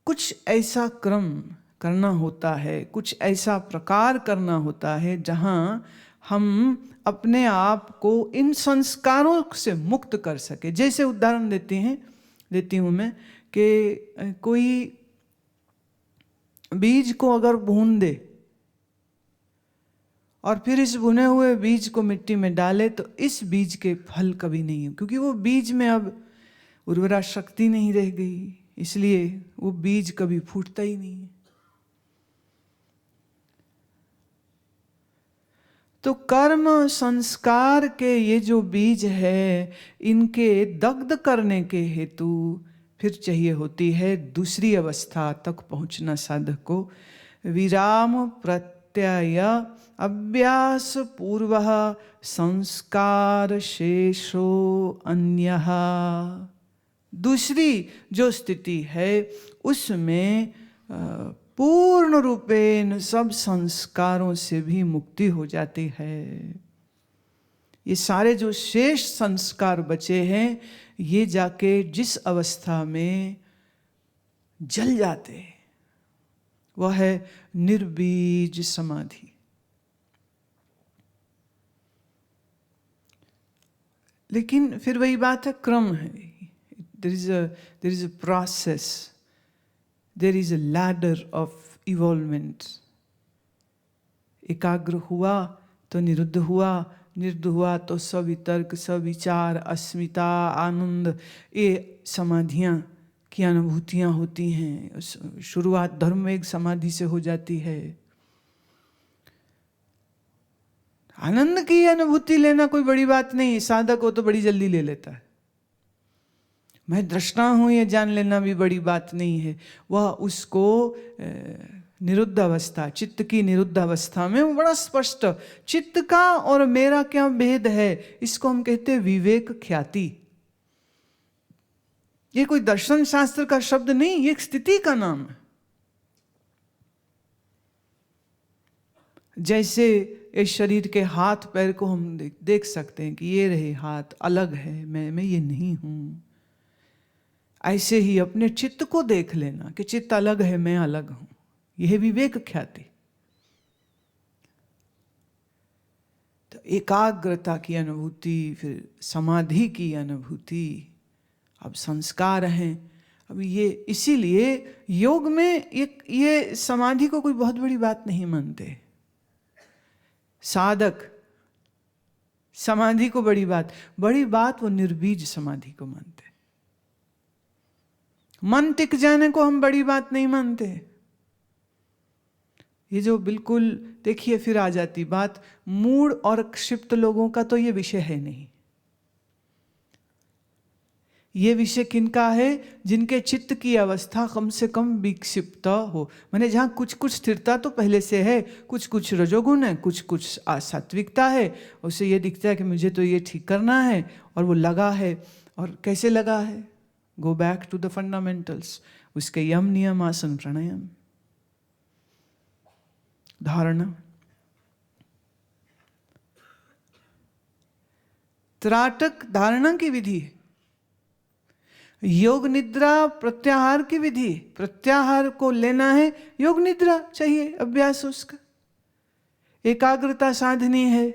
कुछ ऐसा क्रम करना होता है, कुछ ऐसा प्रकार करना होता है जहाँ हम अपने आप को इन संस्कारों से मुक्त कर सके। जैसे उदाहरण देती हूँ मैं कि कोई बीज को अगर भून दे और फिर इस भुने हुए बीज को मिट्टी में डाले तो इस बीज के फल कभी नहीं हो, क्योंकि वो बीज में अब उर्वरा शक्ति नहीं रह गई, इसलिए वो बीज कभी फूटता ही नहीं है। तो कर्म संस्कार के ये जो बीज है, इनके दग्ध करने के हेतु फिर चाहिए होती है दूसरी अवस्था तक पहुंचना साधक को, विराम प्रत्यय अभ्यास पूर्व संस्कार शेषो अन्यः। दूसरी जो स्थिति है उसमें पूर्ण रूपेण सब संस्कारों से भी मुक्ति हो जाती है। ये सारे जो शेष संस्कार बचे हैं, ये जाके जिस अवस्था में जल जाते हैं वह है निर्बीज समाधि। लेकिन फिर वही बात है, क्रम है। there is a process, there is a ladder of evolvement. एकाग्र हुआ तो निरुद्ध हुआ, निरुद्ध हुआ तो सवितर्क, सविचार, अस्मिता, आनंद, ये समाधियाँ की अनुभूतियाँ होती हैं। शुरुआत धर्मवेग समाधि से हो जाती है। आनंद की अनुभूति लेना कोई बड़ी बात नहीं, साधक हो तो बड़ी जल्दी ले लेता है। मैं दृष्टा हूँ ये जान लेना भी बड़ी बात नहीं है। वह उसको निरुद्ध अवस्था, चित्त की निरुद्ध अवस्था में वो बड़ा स्पष्ट, चित्त का और मेरा क्या भेद है, इसको हम कहते हैं विवेक ख्याति। ये कोई दर्शन शास्त्र का शब्द नहीं, ये एक स्थिति का नाम है। जैसे इस शरीर के हाथ पैर को हम देख सकते हैं कि ये रहे हाथ, अलग है, मैं ये नहीं हूं। ऐसे ही अपने चित्त को देख लेना कि चित्त अलग है, मैं अलग हूं। यह विवेक ख्याति। तो एकाग्रता की अनुभूति, फिर समाधि की अनुभूति, अब संस्कार हैं। अब ये इसीलिए योग में ये समाधि को कोई बहुत बड़ी बात नहीं मानते साधक। समाधि को बड़ी बात वो निर्बीज समाधि को मानते। मन टिक जाने को हम बड़ी बात नहीं मानते। ये जो बिल्कुल देखिए फिर आ जाती बात, मूढ़ और क्षिप्त लोगों का तो ये विषय है नहीं। ये विषय किनका है? जिनके चित्त की अवस्था कम से कम विक्षिप्त हो, माने जहाँ कुछ कुछ स्थिरता तो पहले से है, कुछ कुछ रजोगुण है, कुछ कुछ सात्विकता है। उसे ये दिखता है कि मुझे तो ये ठीक करना है, और वो लगा है। और कैसे लगा है? Go back to the fundamentals, उसके यम नियम आसन प्राणायाम धारणा। त्राटक धारणा की विधि है। योग निद्रा प्रत्याहार की विधि। प्रत्याहार को लेना है, योग निद्रा चाहिए, अभ्यास उसका। एकाग्रता साधनी है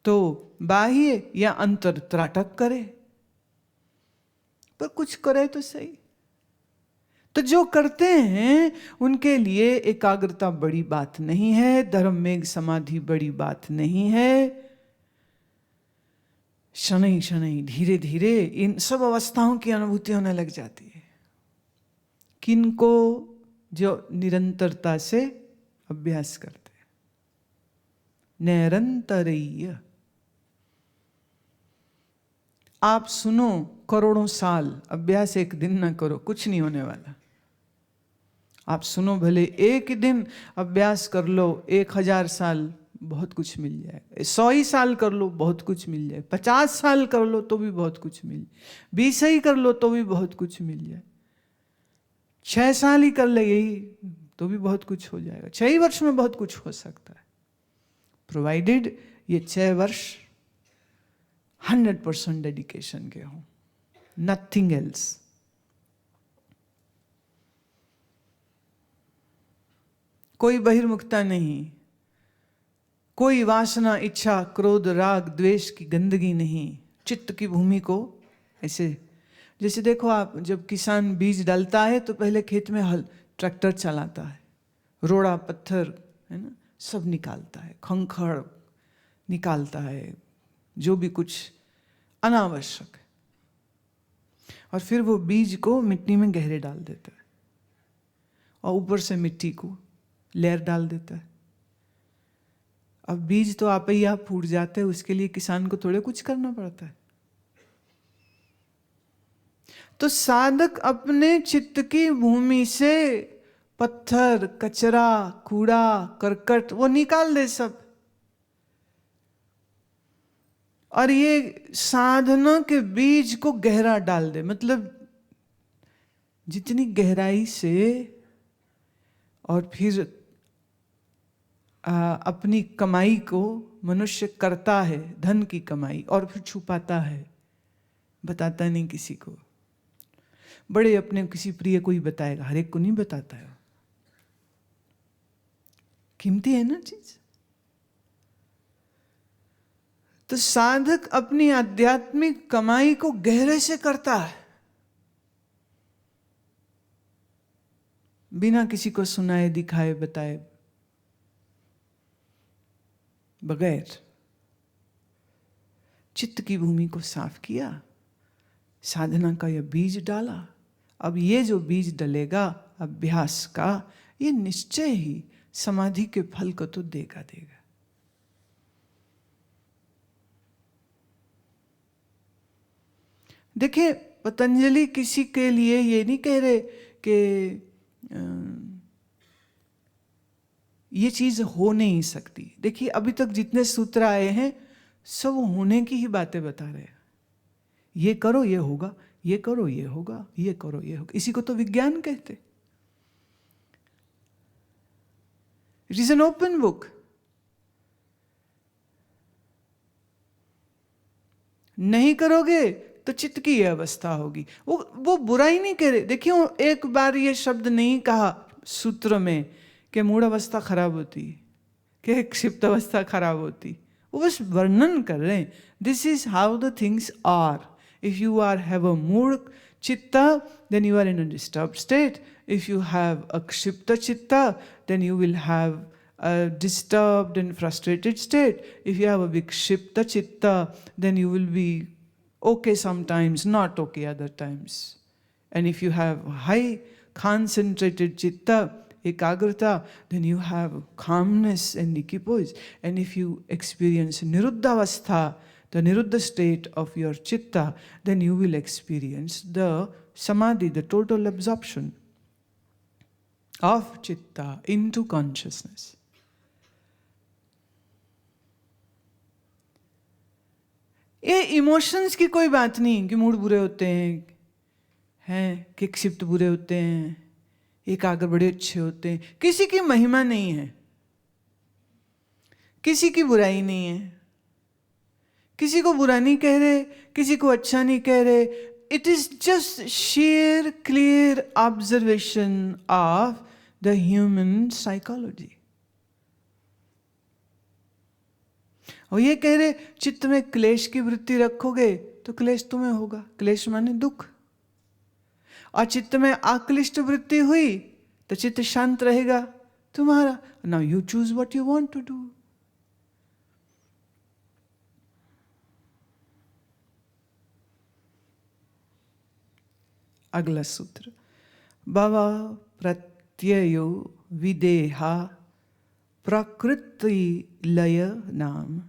तो बाह्य या अंतर त्राटक करे, पर कुछ करे तो सही। तो जो करते हैं उनके लिए एकाग्रता बड़ी बात नहीं है, धर्ममेघ समाधि बड़ी बात नहीं है। शनै शनै धीरे धीरे इन सब अवस्थाओं की अनुभूति होने लग जाती है। किनको? जो निरंतरता से अभ्यास करते हैं। निरंतरीय। आप सुनो करोड़ों साल, अभ्यास एक दिन ना करो, कुछ नहीं होने वाला। आप सुनो भले एक दिन अभ्यास कर लो, 1000 साल बहुत कुछ मिल जाए। 100 ही साल कर लो बहुत कुछ मिल जाए। 50 साल कर लो तो भी बहुत कुछ मिल जाए। 20 ही कर लो तो भी बहुत कुछ मिल जाए। 6 साल ही कर ले यही तो भी बहुत कुछ हो जाएगा। 6 ही वर्ष में बहुत कुछ हो सकता है, प्रोवाइडेड ये 6 वर्ष 100% डेडिकेशन के हों, नथिंग एल्स। कोई बहिर्मुखता नहीं, कोई वासना, इच्छा, क्रोध, राग, द्वेष की गंदगी नहीं। चित्त की भूमि को ऐसे, जैसे देखो आप, जब किसान बीज डालता है तो पहले खेत में हल ट्रैक्टर चलाता है, रोड़ा पत्थर है ना सब निकालता है, खंखड़ निकालता है, जो भी कुछ अनावश्यक है, और फिर वो बीज को मिट्टी में गहरे डाल देता है और ऊपर से मिट्टी को लेयर डाल देता है। अब बीज तो आप ही आप फूट जाते हैं, उसके लिए किसान को थोड़े कुछ करना पड़ता है। तो साधक अपने चित्त की भूमि से पत्थर, कचरा, कूड़ा, करकट वो निकाल दे सब, और ये साधना के बीज को गहरा डाल दे। मतलब जितनी गहराई से, और फिर अपनी कमाई को मनुष्य करता है, धन की कमाई, और फिर छुपाता है, बताता नहीं किसी को। बड़े अपने किसी प्रिय को ही बताएगा, हर एक को नहीं बताता है। कीमती है ना चीज। तो साधक अपनी आध्यात्मिक कमाई को गहरे से करता है, बिना किसी को सुनाए, दिखाए, बताए, बगैर। चित्त की भूमि को साफ किया, साधना का यह बीज डाला। अब ये जो बीज डलेगा अभ्यास का, ये निश्चय ही समाधि के फल को तो देगा देगा। देखिए, पतंजलि किसी के लिए ये नहीं कह रहे कि ये चीज हो नहीं सकती। देखिए, अभी तक जितने सूत्र आए हैं सब होने की ही बातें बता रहे हैं। ये करो ये होगा, ये करो ये होगा, ये करो ये होगा। इसी को तो विज्ञान कहते। It is an open book. नहीं करोगे तो चित्त की यह अवस्था होगी। वो बुराई नहीं कह रहे। देखिए, एक बार ये शब्द नहीं कहा सूत्र में कि मूढ़ अवस्था खराब होती, कि क्षिप्त अवस्था खराब होती। वो बस वर्णन कर रहे हैं, this is how the things are. If you are have a मूढ़ चित्ता, then you are in a disturbed state. If you have a kshipta chitta, then you will have a disturbed and frustrated state. If you have a vikshipta chitta, then you will be okay sometimes, not okay other times. And if you have high concentrated chitta, ekagrata, then you have calmness and equipoise. And if you experience niruddhavastha, the niruddha state of your chitta, then you will experience the samadhi, the total absorption of chitta into consciousness. ये emotions की कोई बात नहीं कि mood बुरे होते हैं कि क्षिप्त बुरे होते हैं, एकाग्र बड़े अच्छे होते हैं। किसी की महिमा नहीं है, किसी की बुराई नहीं है, किसी को बुरा नहीं कह रहे, किसी को अच्छा नहीं कह रहे। It is just share clear observation of the human psychology. और ये कह रहे चित्त में क्लेश की वृत्ति रखोगे तो क्लेश तुम्हें होगा। क्लेश माने दुख। और चित्त में आक्लिष्ट वृत्ति हुई तो चित्त शांत रहेगा तुम्हारा। Now you choose what you want to do. अगला सूत्र, भव प्रत्ययो विदेहा प्रकृति लय नाम।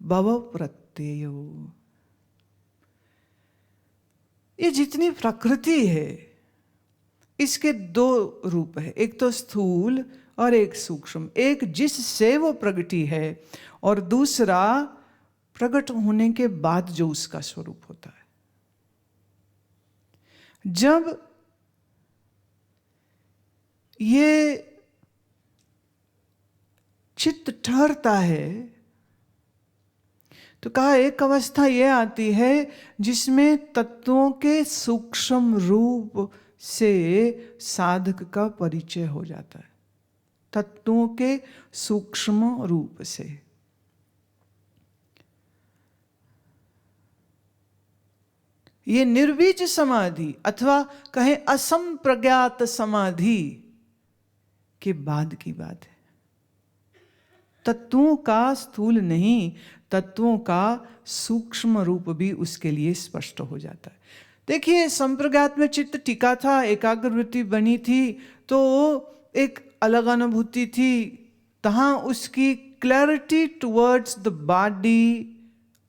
भव प्रत्ययो, ये जितनी प्रकृति है इसके दो रूप है, एक तो स्थूल और एक सूक्ष्म। एक जिससे वो प्रगति है और दूसरा प्रकट होने के बाद जो उसका स्वरूप होता है। जब ये चित्त ठहरता है तो कहा एक अवस्था ये आती है जिसमें तत्वों के सूक्ष्म रूप से साधक का परिचय हो जाता है, तत्वों के सूक्ष्म रूप से। ये निर्बीज समाधि अथवा कहें असंप्रज्ञात समाधि के बाद की बात है। तत्वों का स्थूल नहीं, तत्वों का सूक्ष्म रूप भी उसके लिए स्पष्ट हो जाता है। देखिए, संप्रज्ञात में चित्त टिका था, एकाग्रवृत्ति बनी थी, तो एक अलग अनुभूति थी। तहाँ उसकी क्लैरिटी टुवर्ड्स द बॉडी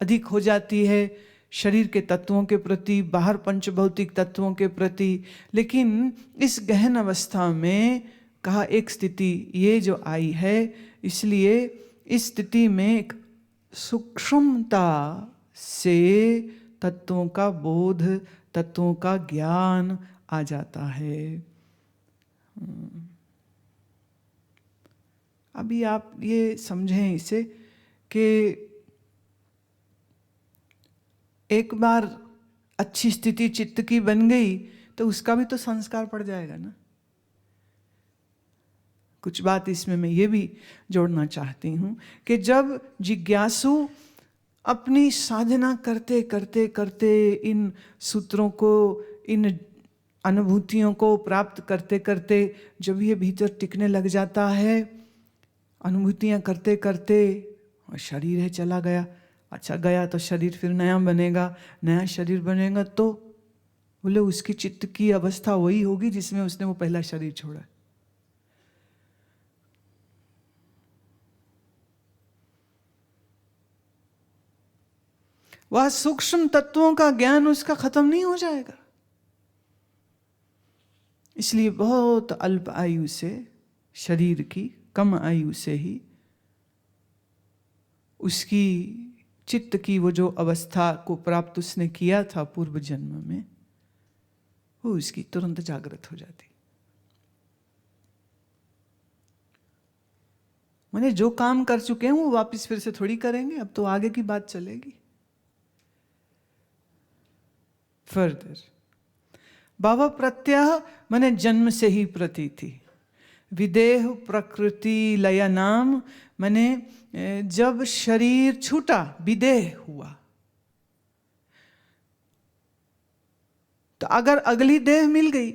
अधिक हो जाती है, शरीर के तत्वों के प्रति, बाहर पंचभौतिक तत्वों के प्रति। लेकिन इस गहन अवस्था में कहा एक स्थिति ये जो आई है, इसलिए इस स्थिति में एक सूक्ष्मता से तत्वों का बोध, तत्वों का ज्ञान आ जाता है। अभी आप ये समझें इसे कि एक बार अच्छी स्थिति चित्त की बन गई तो उसका भी तो संस्कार पड़ जाएगा ना। कुछ बात इसमें मैं ये भी जोड़ना चाहती हूँ कि जब जिज्ञासु अपनी साधना करते करते करते इन सूत्रों को, इन अनुभूतियों को प्राप्त करते करते जब ये भीतर टिकने लग जाता है, अनुभूतियाँ करते करते, और शरीर है चला गया, अच्छा गया तो शरीर फिर नया बनेगा, नया शरीर बनेगा तो बोले उसकी चित्त की अवस्था वही होगी जिसमें उसने वो पहला शरीर छोड़ा। वह सूक्ष्म तत्वों का ज्ञान उसका खत्म नहीं हो जाएगा। इसलिए बहुत अल्प आयु से, शरीर की कम आयु से ही उसकी चित्त की वो जो अवस्था को प्राप्त उसने किया था पूर्व जन्म में, वो उसकी तुरंत जागृत हो जाती। मैंने जो काम कर चुके हैं वो वापस फिर से थोड़ी करेंगे, अब तो आगे की बात चलेगी। फर्दर भाव प्रत्यय माने जन्म से ही प्रतीति, विदेह प्रकृति लय नाम माने जब शरीर छूटा, विदेह हुआ, तो अगर अगली देह मिल गई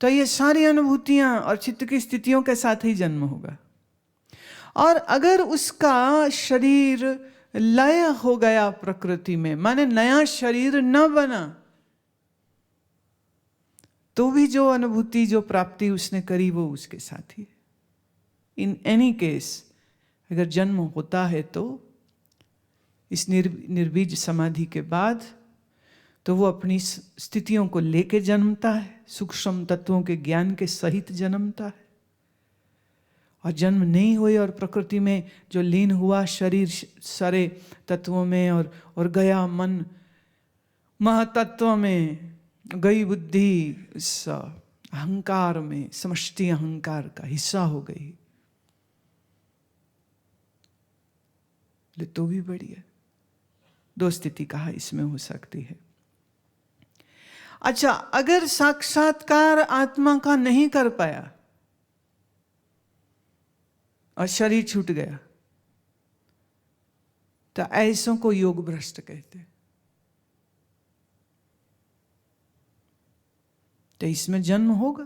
तो ये सारी अनुभूतियां और चित्त की स्थितियों के साथ ही जन्म होगा। और अगर उसका शरीर लय हो गया प्रकृति में, माने नया शरीर न बना, तो भी जो अनुभूति, जो प्राप्ति उसने करी वो उसके साथ ही। इन एनी केस अगर जन्म होता है तो इस निर्बीज समाधि के बाद तो वो अपनी स्थितियों को लेके जन्मता है, सूक्ष्म तत्वों के ज्ञान के सहित जन्मता है। और जन्म नहीं हुई और प्रकृति में जो लीन हुआ, शरीर सारे तत्वों में और गया मन महातत्व में, गई बुद्धि इस अहंकार में, समष्टि अहंकार का हिस्सा हो गई, तो भी बढ़िया। दो स्थिति कहा इसमें हो सकती है। अच्छा, अगर साक्षात्कार आत्मा का नहीं कर पाया और शरीर छूट गया तो ऐसों को योग भ्रष्ट कहते हैं। तो इसमें जन्म होगा,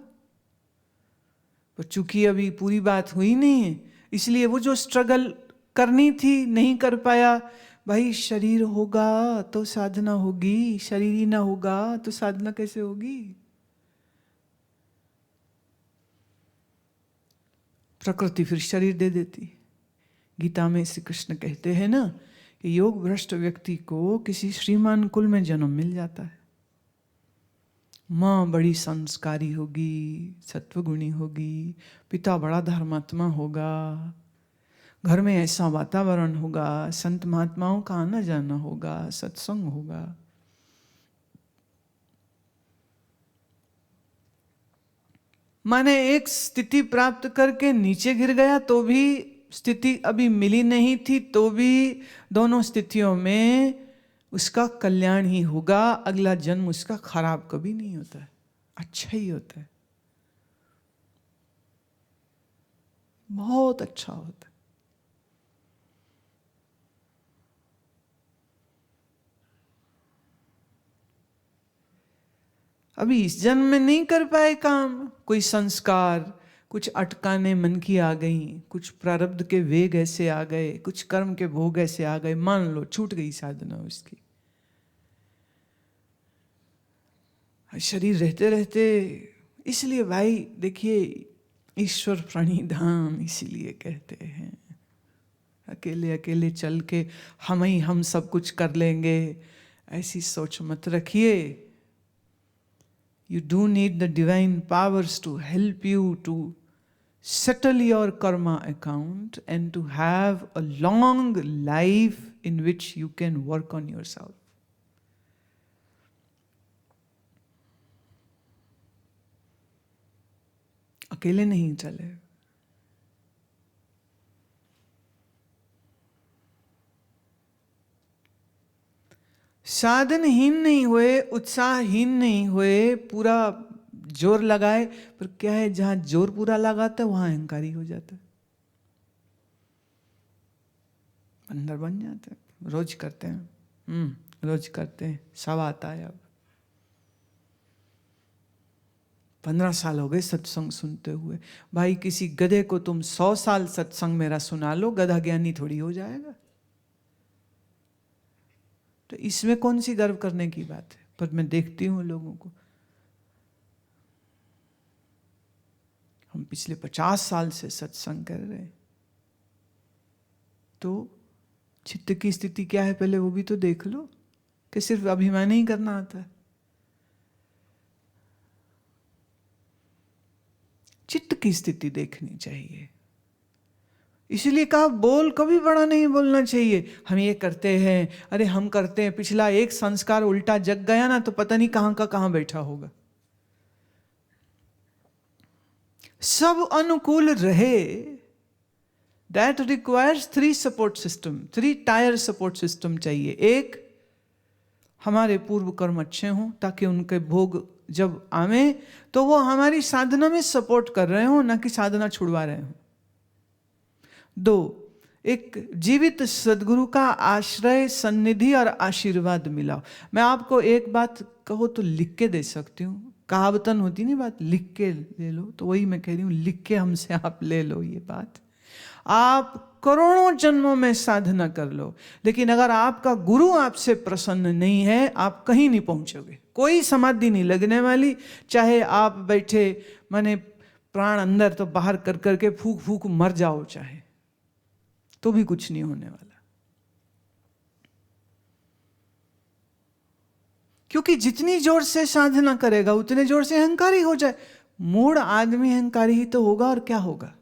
पर चूंकि अभी पूरी बात हुई नहीं है, इसलिए वो जो स्ट्रगल करनी थी नहीं कर पाया। भाई शरीर होगा तो साधना होगी, शरीर ही ना होगा तो साधना कैसे होगी? प्रकृति फिर शरीर दे देती। गीता में श्री कृष्ण कहते हैं ना कि योग भ्रष्ट व्यक्ति को किसी श्रीमान कुल में जन्म मिल जाता है। माँ बड़ी संस्कारी होगी, सत्वगुणी होगी, पिता बड़ा धर्मात्मा होगा, घर में ऐसा वातावरण होगा, संत महात्माओं का आना जाना होगा, सत्संग होगा। माने एक स्थिति प्राप्त करके नीचे गिर गया तो भी स्थिति अभी मिली नहीं थी, तो भी दोनों स्थितियों में उसका कल्याण ही होगा। अगला जन्म उसका खराब कभी नहीं होता है। अच्छा ही होता है, बहुत अच्छा होता है। अभी इस जन्म में नहीं कर पाए काम, कोई संस्कार, कुछ अटकाने मन की आ गई, कुछ प्रारब्ध के वेग ऐसे आ गए, कुछ कर्म के भोग ऐसे आ गए, मान लो छूट गई साधना उसकी। शरीर रहते रहते, इसलिए भाई देखिए, ईश्वर प्रणिधान इसीलिए कहते हैं, अकेले अकेले चल के हम सब कुछ कर लेंगे, ऐसी सोच मत रखिए। You do need the divine powers to help you to settle your karma account and to have a long life in which you can work on yourself. अकेले नहीं चले। साधनहीन नहीं हुए, उत्साहहीन नहीं हुए, पूरा जोर लगाए, पर क्या है, जहां जोर पूरा लगाता है वहां अहंकारी हो जाता है, अंदर बन जाते हैं। रोज करते हैं, रोज करते हैं, सब आता है। अब 15 साल हो गए सत्संग सुनते हुए। भाई किसी गधे को तुम 100 साल सत्संग मेरा सुना लो, गधा ज्ञानी थोड़ी हो जाएगा। तो इसमें कौन सी गर्व करने की बात है। पर मैं देखती हूँ लोगों को, हम पिछले 50 साल से सत्संग कर रहे हैं, तो चित्त की स्थिति क्या है पहले वो भी तो देख लो, कि सिर्फ अभिमान ही करना आता है। चित्त की स्थिति देखनी चाहिए। इसलिए कहा बोल कभी बड़ा नहीं बोलना चाहिए। हम ये करते हैं, अरे हम करते हैं, पिछला एक संस्कार उल्टा जग गया ना तो पता नहीं कहां का कहां बैठा होगा। सब अनुकूल रहे, that requires 3 support system, 3 tyre support system चाहिए। एक, हमारे पूर्व कर्म अच्छे हों ताकि उनके भोग जब आवे तो वो हमारी साधना में सपोर्ट कर रहे हो, ना कि साधना छुड़वा रहे हो। 2, एक जीवित सदगुरु का आश्रय, सन्निधि और आशीर्वाद मिला। मैं आपको एक बात कहो तो लिख के दे सकती हूँ, कहावतन होती नहीं बात, लिख के ले लो, तो वही मैं कह रही हूँ, लिख के हमसे आप ले लो ये बात। आप करोड़ों जन्मों में साधना कर लो, लेकिन अगर आपका गुरु आपसे प्रसन्न नहीं है, आप कहीं नहीं पहुंचोगे। कोई समाधि नहीं लगने वाली, चाहे आप बैठे माने प्राण अंदर तो बाहर कर करके फूक फूक मर जाओ, चाहे तो भी कुछ नहीं होने वाला। क्योंकि जितनी जोर से साधना करेगा उतने जोर से अहंकारी हो जाए। मूढ़ आदमी अहंकारी ही तो होगा, और क्या होगा।